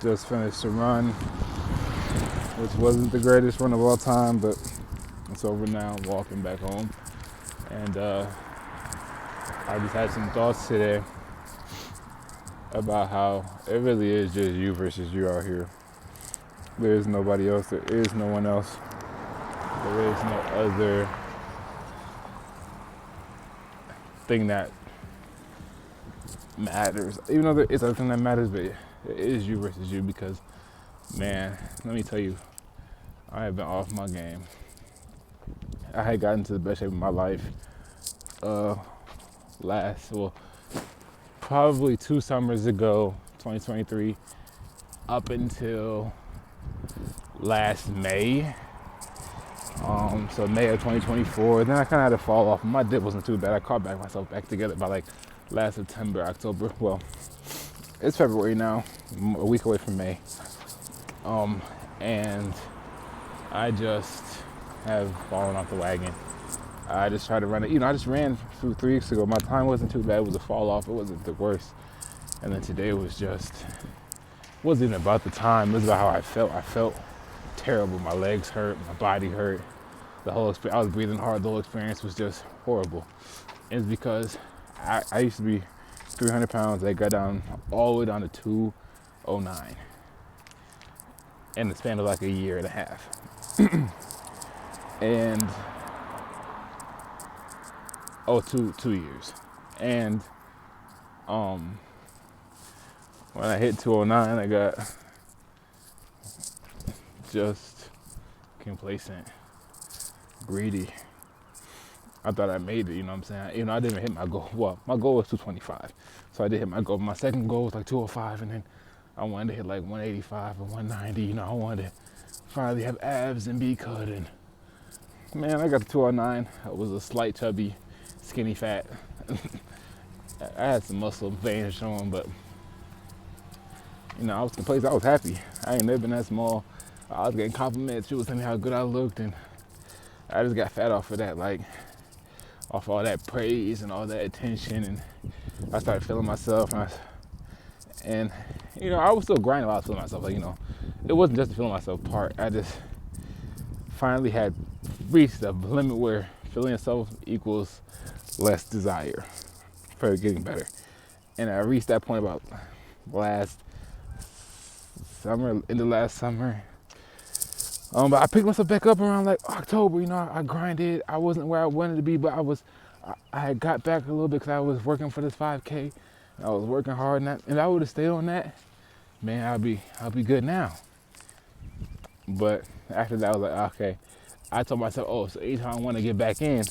Just finished a run, which wasn't the greatest run of all time, but it's over now. I'm walking back home. And I just had some thoughts today about how it really is just you versus you out here. There is nobody else. There is no one else. There is no other thing that matters. Even though there is other thing that matters, but it is you versus you because, man, let me tell you, I have been off my game. I had gotten to the best shape of my life probably 2 summers ago, 2023, up until last May. So May of 2024. Then I kind of had to fall off. My dip wasn't too bad. I caught myself back together by like last September, October. Well, it's February now, a week away from May. And I just have fallen off the wagon. I just tried to run it. I just ran 3 weeks ago. My time wasn't too bad. It was a fall off. It wasn't the worst. And then today was just, wasn't even about the time. It was about how I felt. I felt terrible. My legs hurt. My body hurt. The whole experience, I was breathing hard. The whole experience was just horrible. And it's because I used to be 300 pounds. I got down all the way down to 209 in the span of like a year and a half. And 2 years. And when I hit 209, I got just complacent, greedy. I thought I made it, you know what I'm saying? I didn't hit my goal. Well, my goal was 225. So I did hit my goal. My second goal was like 205, and then I wanted to hit like 185 or 190. I wanted to finally have abs and be cut. And man, I got to 209. I was a slight, chubby, skinny fat. I had some muscle veins showing, but I was complacent. I was happy. I ain't never been that small. I was getting compliments. People was telling me how good I looked, and I just got fat off of that, like off all that praise and all that attention, and I started feeling myself, and I was still grinding while I was feeling myself. Like, it wasn't just the feeling myself part. I just finally had reached the limit where feeling yourself equals less desire for getting better. And I reached that point about last summer. But I picked myself back up around like October. I grinded. I wasn't where I wanted to be, but I had got back a little bit because I was working for this 5K. I was working hard, and if I would have stayed on that, man, I'll be good now. But after that, I was like, okay. I told myself, so anytime I want to get back in,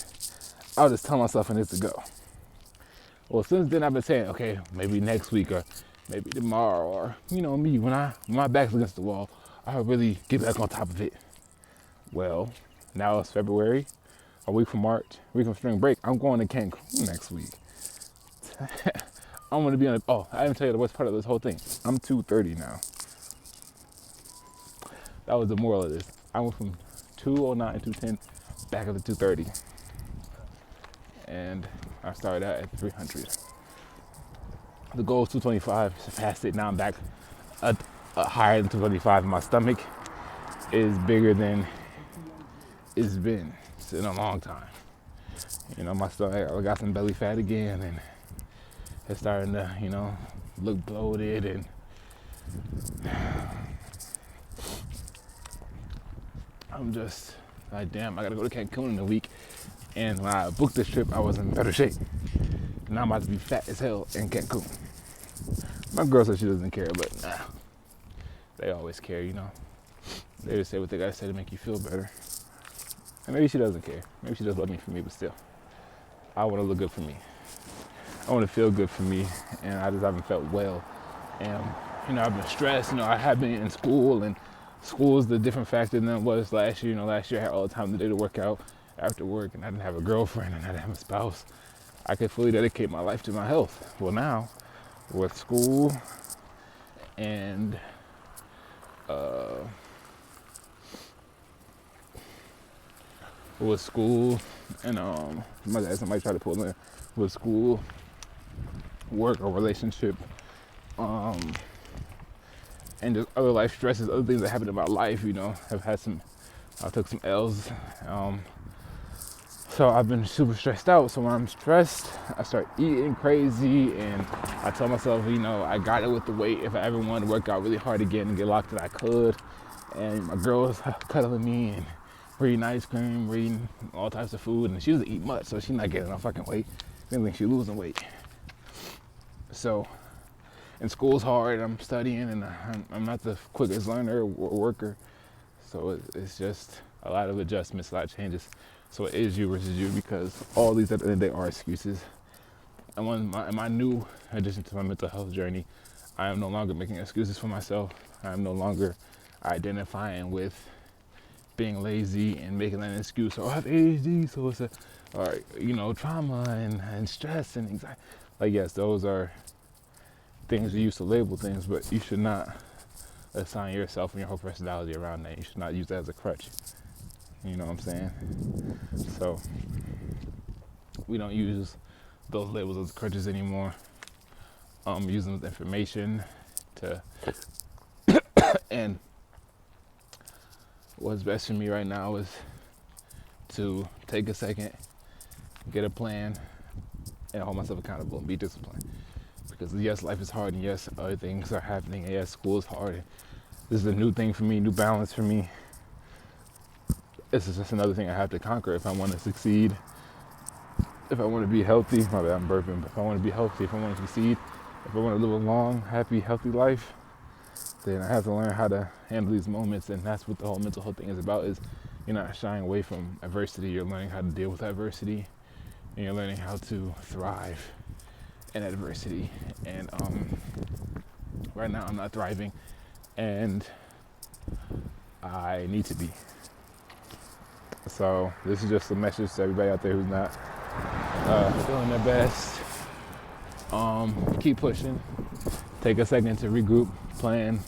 I'll just tell myself I need to go. Well, since then I've been saying, okay, maybe next week or maybe tomorrow, or me, when my back's against the wall, I'll really get back on top of it. Well, now it's February, a week from March, a week from spring break. I'm going to Cancun next week. I'm going to be on I didn't tell you the worst part of this whole thing. I'm 230 now. That was the moral of this. I went from 209, 210, back up to 230. And I started out at 300. The goal is 225, surpassed it. Now I'm back higher than 225. And my stomach is bigger than it's been in a long time. My stomach, I got some belly fat again, and it's starting to, look bloated, and I'm just like, damn, I gotta go to Cancun in a week. And when I booked this trip, I was in better shape. Now I'm about to be fat as hell in Cancun. My girl says she doesn't care, but nah, they always care, They just say what they gotta say to make you feel better. And maybe she doesn't care. Maybe she does love me for me, but still, I want to look good for me. I want to feel good for me, and I just haven't felt well. And I've been stressed. I have been in school, and school is the different factor than it was last year. Last year I had all the time in the day to work out after work, and I didn't have a girlfriend, and I didn't have a spouse. I could fully dedicate my life to my health. Well, now with school and my dad, somebody tried to pull in with school, work, or relationship, and just other life stresses, other things that happened in my life, I took some L's. So I've been super stressed out. So when I'm stressed, I start eating crazy, and I tell myself, I got it with the weight. If I ever wanted to work out really hard again and get locked in, I could. And my girl was cuddling me and we're eating ice cream, we're eating all types of food, and she doesn't eat much, so she's not getting no fucking weight. I think she's losing weight. So, and school's hard, I'm studying, and I'm not the quickest learner or worker. So it's just a lot of adjustments, a lot of changes. So it is you versus you, because all these at the end of the day are excuses. And when my new addition to my mental health journey, I am no longer making excuses for myself. I am no longer identifying with being lazy and making that an excuse. Oh, I have ADHD, so it's trauma and stress and anxiety. Like, yes, those are things you use to label things, but you should not assign yourself and your whole personality around that. You should not use that as a crutch. You know what I'm saying? So we don't use those labels as crutches anymore. Using them as information to and what's best for me right now is to take a second, get a plan, and hold myself accountable and be disciplined. Because yes, life is hard, and yes, other things are happening, and yes, school is hard. This is a new thing for me, new balance for me. This is just another thing I have to conquer if I want to succeed. If I want to be healthy, my bad, I'm burping, but if I want to be healthy, if I want to succeed, if I want to live a long, happy, healthy life, then I have to learn how to handle these moments. And that's what the whole mental health thing is about, is you're not shying away from adversity. You're learning how to deal with adversity, and you're learning how to thrive in adversity. And right now I'm not thriving, and I need to be. So this is just a message to everybody out there who's not feeling their best. Keep pushing. Take a second to regroup, plan.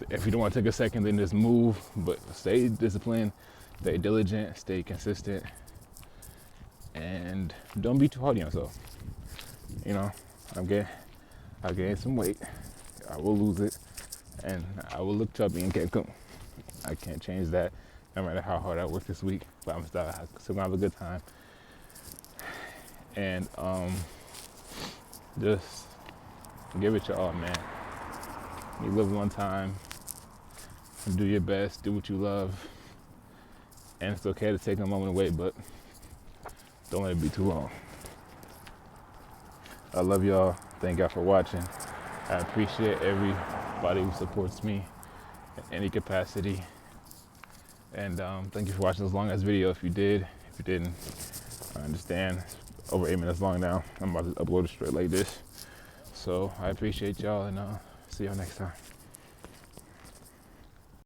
If you don't want to take a second, then just move. But stay disciplined, stay diligent, stay consistent, and don't be too hard on yourself. I've gained some weight. I will lose it, and I will look chubby in Cancun. I can't change that, no matter how hard I work this week. But I'm still gonna have a good time. And just give it your all, man. You live one time. Do your best. Do what you love. And it's okay to take a moment away, but don't let it be too long. I love y'all. Thank y'all for watching. I appreciate everybody who supports me in any capacity. And thank you for watching this long ass video. If you did, if you didn't, I understand. It's over 8 minutes long now. I'm about to upload it straight like this. So I appreciate y'all, and see y'all next time.